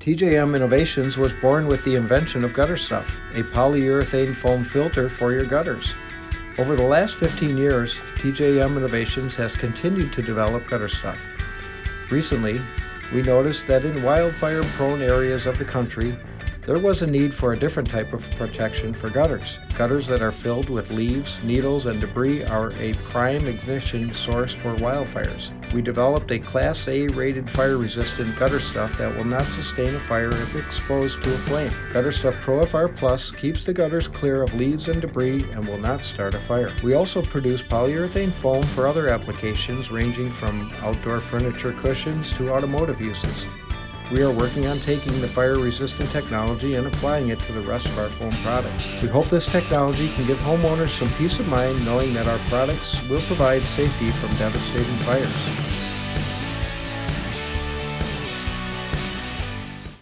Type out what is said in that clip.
TJM Innovations was born with the invention of GutterStuff, a polyurethane foam filter for your gutters. Over the last 15 years, TJM Innovations has continued to develop GutterStuff. Recently, we noticed that in wildfire-prone areas of the country, there was a need for a different type of protection for gutters. Gutters that are filled with leaves, needles, and debris are a prime ignition source for wildfires. We developed a Class A rated fire-resistant GutterStuff that will not sustain a fire if exposed to a flame. GutterStuff Pro FR PLUS keeps the gutters clear of leaves and debris and will not start a fire. We also produce polyurethane foam for other applications ranging from outdoor furniture cushions to automotive uses. We are working on taking the fire-resistant technology and applying it to the rest of our foam products. We hope this technology can give homeowners some peace of mind knowing that our products will provide safety from devastating fires.